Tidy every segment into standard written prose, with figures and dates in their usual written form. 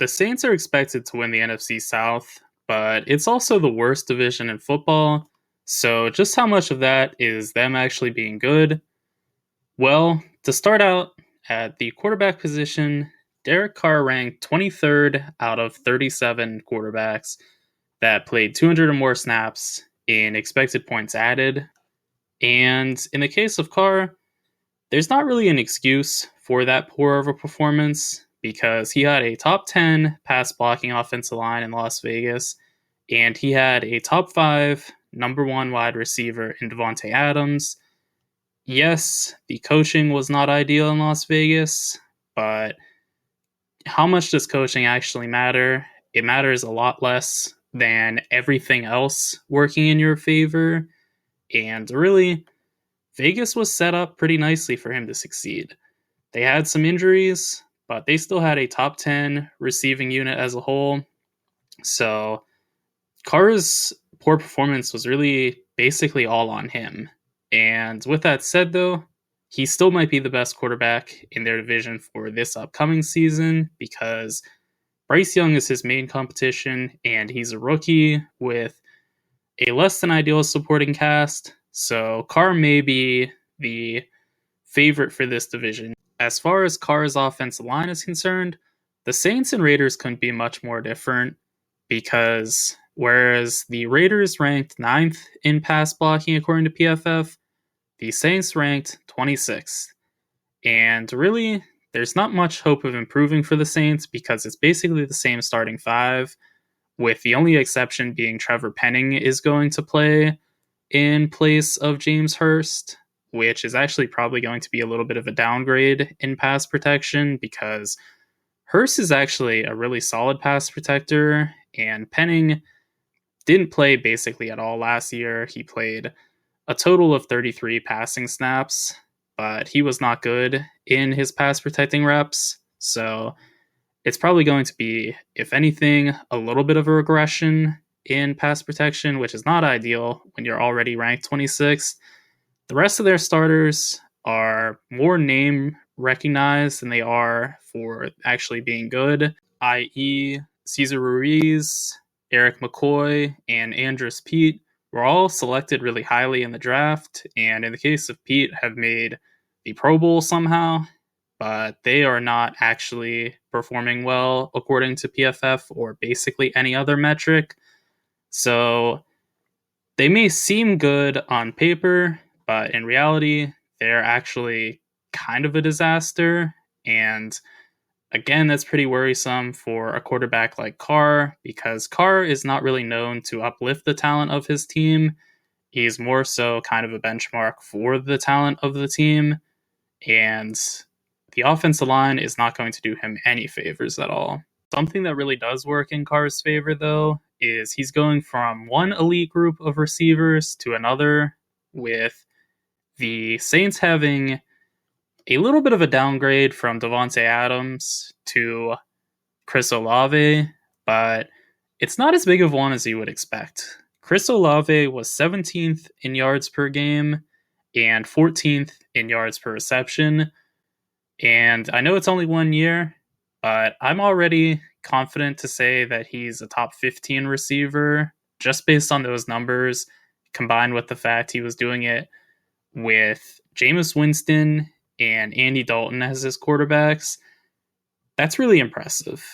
The Saints are expected to win the NFC South, but it's also the worst division in football. So, just how much of that is them actually being good? Well, to start out, at the quarterback position, Derek Carr ranked 23rd out of 37 quarterbacks that played 200 or more snaps in expected points added. And in the case of Carr, there's not really an excuse for that poor of a performance because he had a top 10 pass blocking offensive line in Las Vegas, and he had a top 5 number 1 wide receiver in Devontae Adams. Yes, the coaching was not ideal in Las Vegas, but how much does coaching actually matter? It matters a lot less than everything else working in your favor, and really, Vegas was set up pretty nicely for him to succeed. They had some injuries, but they still had a top 10 receiving unit as a whole. So Carr's poor performance was really basically all on him. And with that said, though, he still might be the best quarterback in their division for this upcoming season because Bryce Young is his main competition, and he's a rookie with a less than ideal supporting cast. So Carr may be the favorite for this division. As far as Carr's offensive line is concerned, the Saints and Raiders couldn't be much more different because whereas the Raiders ranked 9th in pass blocking according to PFF, the Saints ranked 26th. And really, there's not much hope of improving for the Saints because it's basically the same starting 5, with the only exception being Trevor Penning is going to play in place of James Hurst, which is actually probably going to be a little bit of a downgrade in pass protection because Hurst is actually a really solid pass protector, and Penning didn't play basically at all last year. He played a total of 33 passing snaps, but he was not good in his pass protecting reps. So it's probably going to be, if anything, a little bit of a regression in pass protection, which is not ideal when you're already ranked 26th. The rest of their starters are more name recognized than they are for actually being good, i.e., Cesar Ruiz, Eric McCoy, and Andrus Peat were all selected really highly in the draft, and in the case of Peat, have made the Pro Bowl somehow, but they are not actually performing well according to PFF or basically any other metric. So they may seem good on paper, but in reality, they're actually kind of a disaster. And again, that's pretty worrisome for a quarterback like Carr because Carr is not really known to uplift the talent of his team. He's more so kind of a benchmark for the talent of the team. And the offensive line is not going to do him any favors at all. Something that really does work in Carr's favor, though, is he's going from one elite group of receivers to another, with the Saints having a little bit of a downgrade from Devontae Adams to Chris Olave, but it's not as big of one as you would expect. Chris Olave was 17th in yards per game and 14th in yards per reception. And I know it's only 1 year, but I'm already confident to say that he's a top 15 receiver just based on those numbers, combined with the fact he was doing it with Jameis Winston and Andy Dalton as his quarterbacks. That's really impressive.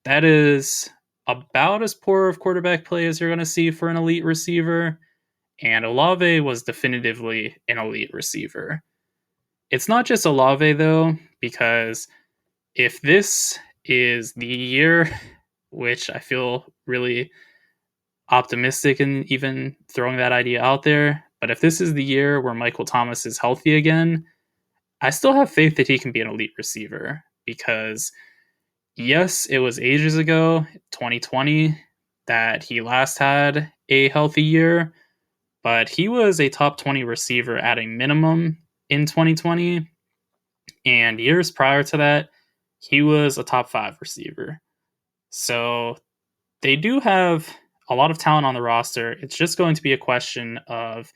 That is about as poor of quarterback play as you're going to see for an elite receiver, and Olave was definitively an elite receiver. It's not just Olave, though, because if this is the year, which I feel really optimistic in even throwing that idea out there, but if this is the year where Michael Thomas is healthy again, I still have faith that he can be an elite receiver because, yes, it was ages ago, 2020, that he last had a healthy year, but he was a top 20 receiver at a minimum in 2020, and years prior to that, he was a top 5 receiver. So they do have a lot of talent on the roster. It's just going to be a question of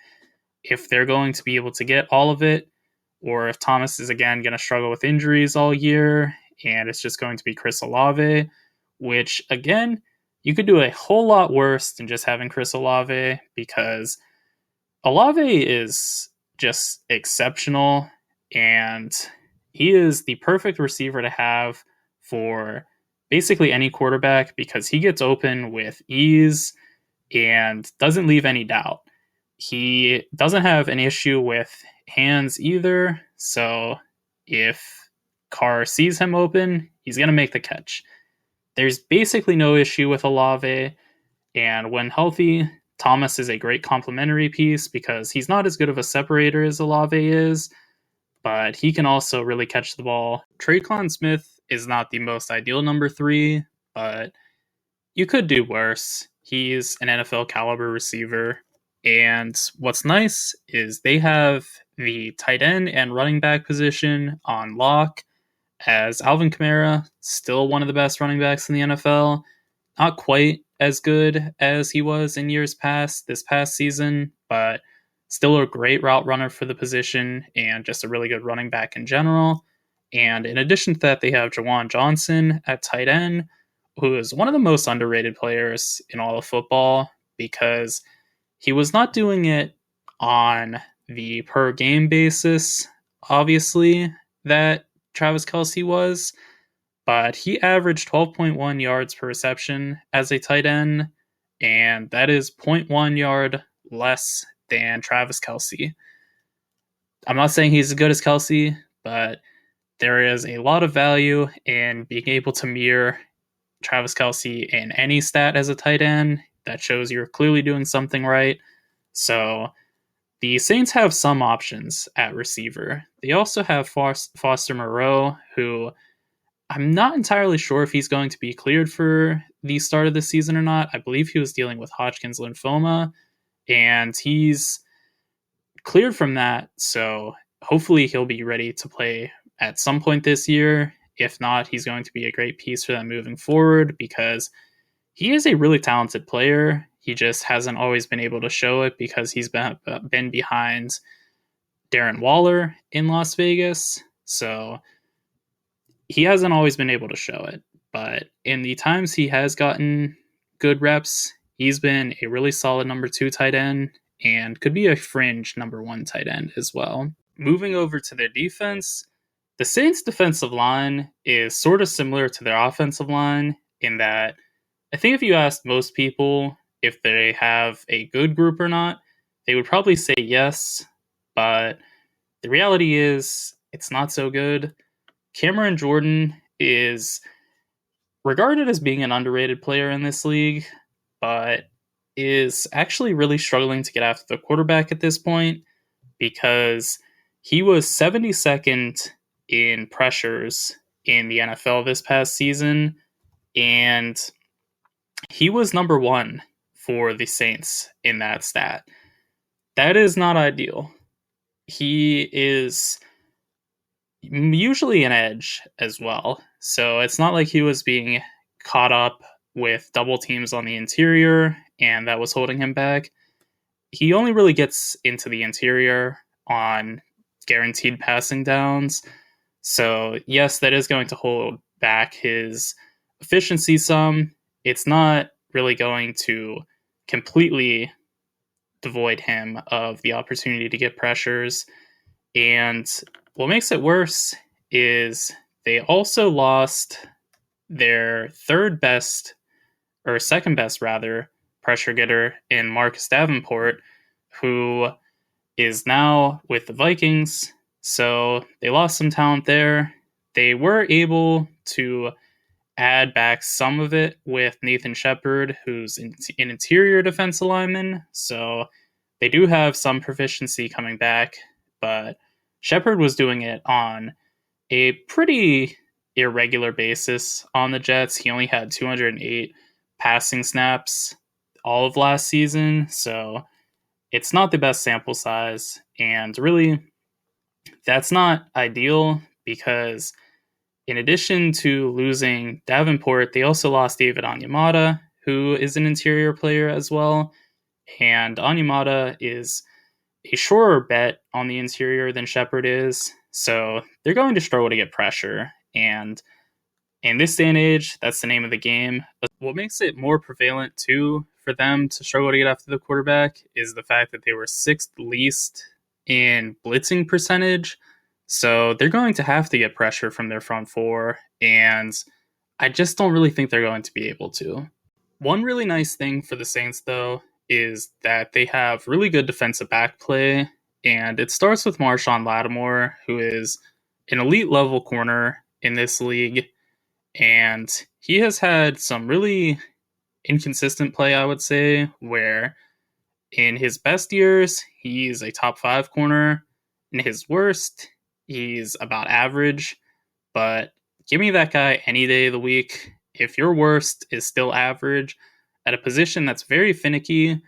if they're going to be able to get all of it, or if Thomas is again going to struggle with injuries all year, and it's just going to be Chris Olave, which, again, you could do a whole lot worse than just having Chris Olave, because Olave is just exceptional, and he is the perfect receiver to have for basically any quarterback because he gets open with ease and doesn't leave any doubt. He doesn't have an issue with hands either, so if Carr sees him open, he's going to make the catch. There's basically no issue with Olave, and when healthy, Thomas is a great complementary piece because he's not as good of a separator as Olave is, but he can also really catch the ball. Tre'Quan Smith is not the most ideal number 3, but you could do worse. He's an NFL caliber receiver, and what's nice is they have the tight end and running back position on lock, as Alvin Kamara, still one of the best running backs in the NFL. Not quite as good as he was in years past this past season, but still a great route runner for the position and just a really good running back in general. And in addition to that, they have Jawan Johnson at tight end, who is one of the most underrated players in all of football because he was not doing it on the per game basis, obviously, that Travis Kelce was, but he averaged 12.1 yards per reception as a tight end, and that is 0.1 yard less than Travis Kelce. I'm not saying he's as good as Kelce, but there is a lot of value in being able to mirror Travis Kelce in any stat as a tight end. That shows you're clearly doing something right. So the Saints have some options at receiver. They also have Foster Moreau, who I'm not entirely sure if he's going to be cleared for the start of the season or not. I believe he was dealing with Hodgkin's lymphoma, and he's cleared from that, so hopefully he'll be ready to play at some point this year. If not, he's going to be a great piece for them moving forward because he is a really talented player. He just hasn't always been able to show it because he's been behind Darren Waller in Las Vegas. So he hasn't always been able to show it. But in the times he has gotten good reps, he's been a really solid number 2 tight end and could be a fringe number 1 tight end as well. Moving over to their defense, the Saints' defensive line is sort of similar to their offensive line in that I think if you asked most people if they have a good group or not, they would probably say yes, but the reality is it's not so good. Cameron Jordan is regarded as being an underrated player in this league, but is actually really struggling to get after the quarterback at this point because he was 72nd in pressures in the NFL this past season, and he was number 1 for the Saints in that stat. That is not ideal. He is usually an edge as well, so it's not like he was being caught up with double teams on the interior and that was holding him back. He only really gets into the interior on guaranteed passing downs. So yes, that is going to hold back his efficiency some. It's not really going to completely devoid him of the opportunity to get pressures. And what makes it worse is they also lost their second best pressure getter in Marcus Davenport, who is now with the Vikings. So they lost some talent there. They were able to add back some of it with Nathan Shepard, who's an interior defensive lineman. So they do have some proficiency coming back, but Shepard was doing it on a pretty irregular basis on the Jets. He only had 208 passing snaps all of last season, so it's not the best sample size, and really that's not ideal because in addition to losing Davenport, they also lost David Onyemata, who is an interior player as well, and Onyemata is a surer bet on the interior than Shepard is, so they're going to struggle to get pressure, and In this day and age, that's the name of the game. What makes it more prevalent, too, for them to struggle to get after the quarterback is the fact that they were sixth least in blitzing percentage. So they're going to have to get pressure from their front four, and I just don't really think they're going to be able to. One really nice thing for the Saints, though, is that they have really good defensive back play, and it starts with Marshawn Lattimore, who is an elite level corner in this league, and he has had some really inconsistent play, I would say, where in his best years, he's a top 5 corner. In his worst, he's about average, but give me that guy any day of the week. If your worst is still average at a position that's very finicky,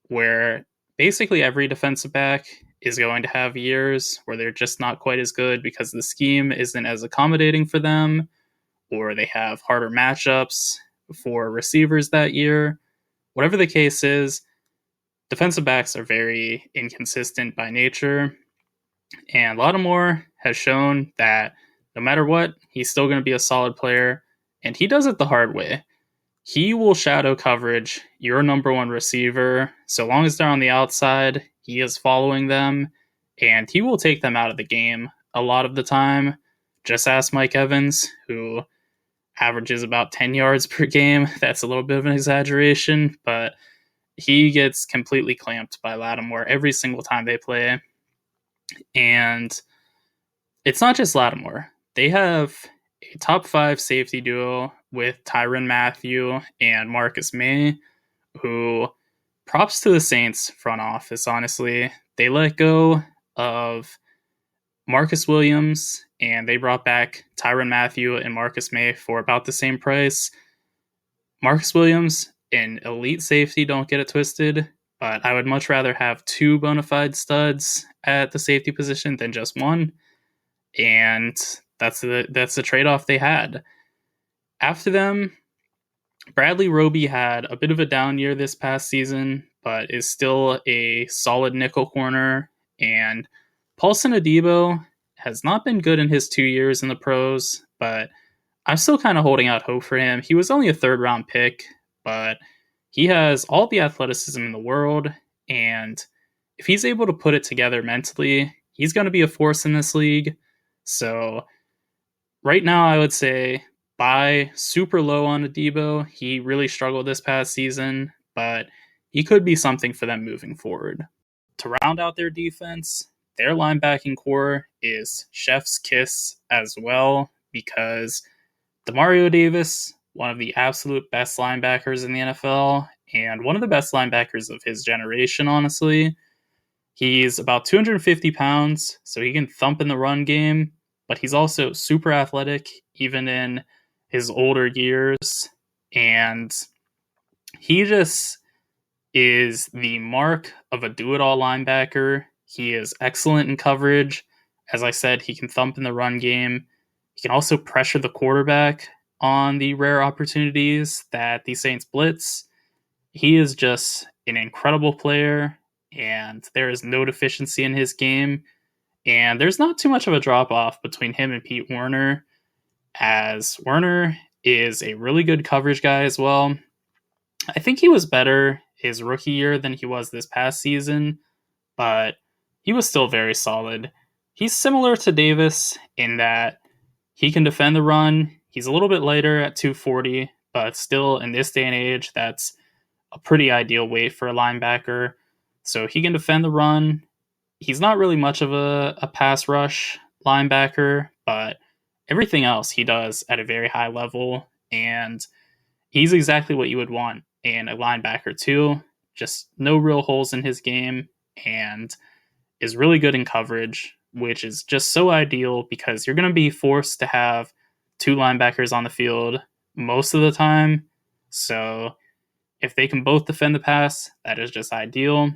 where basically every defensive back is going to have years where they're just not quite as good because the scheme isn't as accommodating for them, or they have harder matchups for receivers that year. Whatever the case is, defensive backs are very inconsistent by nature, and Lattimore has shown that no matter what, he's still going to be a solid player, and he does it the hard way. He will shadow coverage your number one receiver. So long as they're on the outside, he is following them, and he will take them out of the game a lot of the time. Just ask Mike Evans, who averages about 10 yards per game. That's a little bit of an exaggeration, but he gets completely clamped by Lattimore every single time they play. And it's not just Lattimore. They have a top 5 safety duo with Tyrann Mathieu and Marcus May, who, props to the Saints front office, honestly. They let go of Marcus Williams, and they brought back Tyrann Mathieu and Marcus May for about the same price. Marcus Williams, an elite safety, don't get it twisted, but I would much rather have 2 bona fide studs at the safety position than just one, and that's the trade-off they had. After them, Bradley Roby had a bit of a down year this past season, but is still a solid nickel corner, and Paulson Adebo has not been good in his 2 years in the pros, but I'm still kind of holding out hope for him. He was only a 3rd-round pick, but he has all the athleticism in the world, and if he's able to put it together mentally, he's going to be a force in this league. So right now, I would say buy super low on Adebo. He really struggled this past season, but he could be something for them moving forward. To round out their defense, their linebacking core is chef's kiss as well, because Demario Davis, one of the absolute best linebackers in the NFL, and one of the best linebackers of his generation, honestly. He's about 250 pounds, so he can thump in the run game, but he's also super athletic, even in his older years, and he just is the mark of a do-it-all linebacker. He is excellent in coverage. As I said, he can thump in the run game. He can also pressure the quarterback on the rare opportunities that the Saints blitz. He is just an incredible player, and there is no deficiency in his game. And there's not too much of a drop-off between him and Pete Werner, as Werner is a really good coverage guy as well. I think he was better his rookie year than he was this past season, but he was still very solid. He's similar to Davis in that he can defend the run. He's a little bit lighter at 240, but still in this day and age, that's a pretty ideal weight for a linebacker. So he can defend the run. He's not really much of a pass rush linebacker, but everything else he does at a very high level, and he's exactly what you would want in a linebacker too. Just no real holes in his game, and is really good in coverage, which is just so ideal because you're going to be forced to have 2 linebackers on the field most of the time. So if they can both defend the pass, that is just ideal.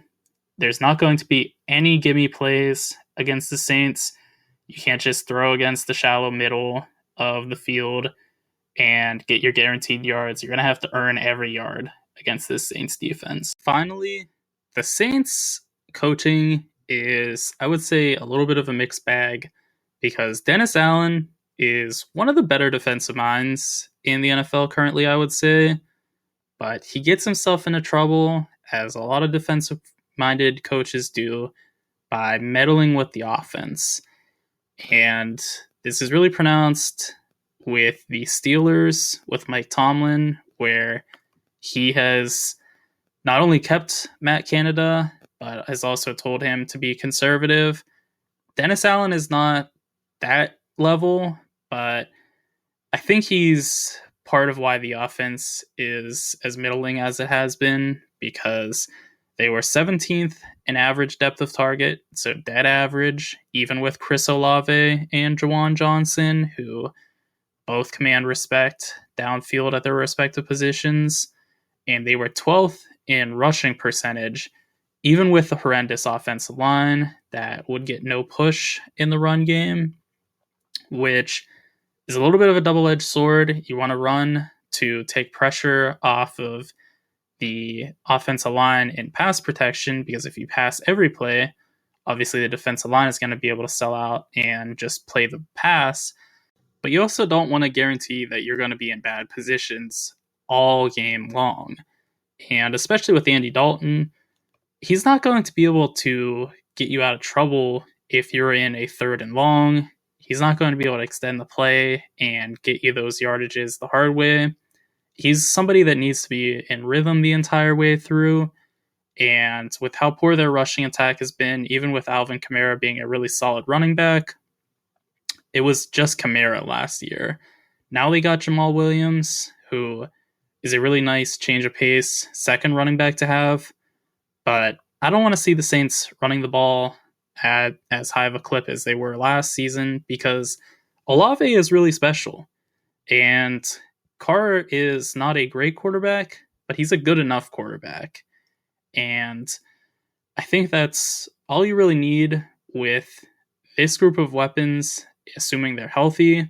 There's not going to be any gimme plays against the Saints. You can't just throw against the shallow middle of the field and get your guaranteed yards. You're going to have to earn every yard against this Saints defense. Finally, the Saints coaching is, I would say, a little bit of a mixed bag, because Dennis Allen is one of the better defensive minds in the NFL currently, I would say. But he gets himself into trouble, as a lot of defensive minded coaches do, by meddling with the offense. And this is really pronounced with the Steelers, with Mike Tomlin, where he has not only kept Matt Canada, but has also told him to be conservative. Dennis Allen is not that level, but I think he's part of why the offense is as middling as it has been, because they were 17th in average depth of target, so dead average, even with Chris Olave and Jawan Johnson, who both command respect downfield at their respective positions. And they were 12th in rushing percentage, even with the horrendous offensive line that would get no push in the run game, which is a little bit of a double-edged sword. You want to run to take pressure off of the offensive line in pass protection, because if you pass every play, obviously the defensive line is going to be able to sell out and just play the pass. But you also don't want to guarantee that you're going to be in bad positions all game long. And especially with Andy Dalton, he's not going to be able to get you out of trouble if you're in a 3rd and long. He's not going to be able to extend the play and get you those yardages the hard way. He's somebody that needs to be in rhythm the entire way through. And with how poor their rushing attack has been, even with Alvin Kamara being a really solid running back, it was just Kamara last year. Now they got Jamal Williams, who is a really nice change of pace second running back to have. But I don't want to see the Saints running the ball at as high of a clip as they were last season, because Olave is really special. And Carr is not a great quarterback, but he's a good enough quarterback. And I think that's all you really need with this group of weapons, assuming they're healthy.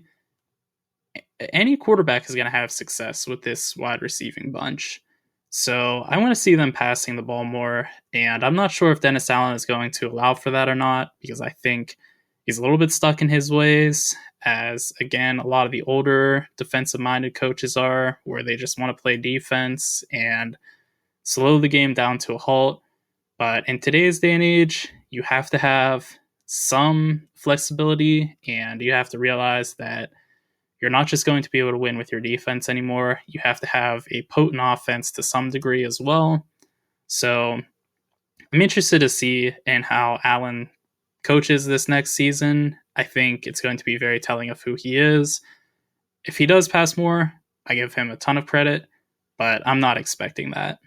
Any quarterback is going to have success with this wide receiving bunch. So I want to see them passing the ball more, and I'm not sure if Dennis Allen is going to allow for that or not, because I think he's a little bit stuck in his ways, as, again, a lot of the older defensive-minded coaches are, where they just want to play defense and slow the game down to a halt. But in today's day and age, you have to have some flexibility, and you have to realize that you're not just going to be able to win with your defense anymore. You have to have a potent offense to some degree as well. So I'm interested to see in how Allen coaches this next season. I think it's going to be very telling of who he is. If he does pass more, I give him a ton of credit, but I'm not expecting that.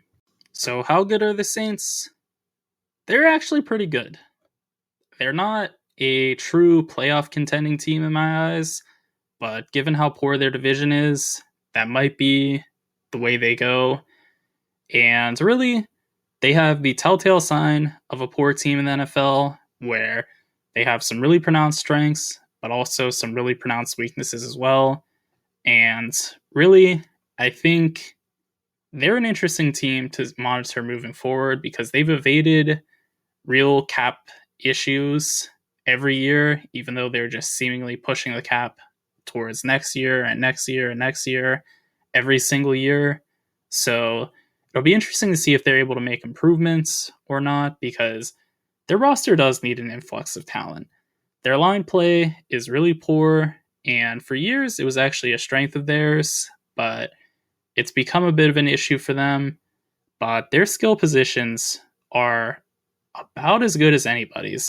So how good are the Saints? They're actually pretty good. They're not a true playoff contending team in my eyes, but given how poor their division is, that might be the way they go. And really, they have the telltale sign of a poor team in the NFL, where they have some really pronounced strengths, but also some really pronounced weaknesses as well. And really, I think they're an interesting team to monitor moving forward, because they've evaded real cap issues every year, even though they're just seemingly pushing the cap towards next year and next year and next year, every single year. So it'll be interesting to see if they're able to make improvements or not, because their roster does need an influx of talent. Their line play is really poor, and for years it was actually a strength of theirs, but it's become a bit of an issue for them. But their skill positions are about as good as anybody's.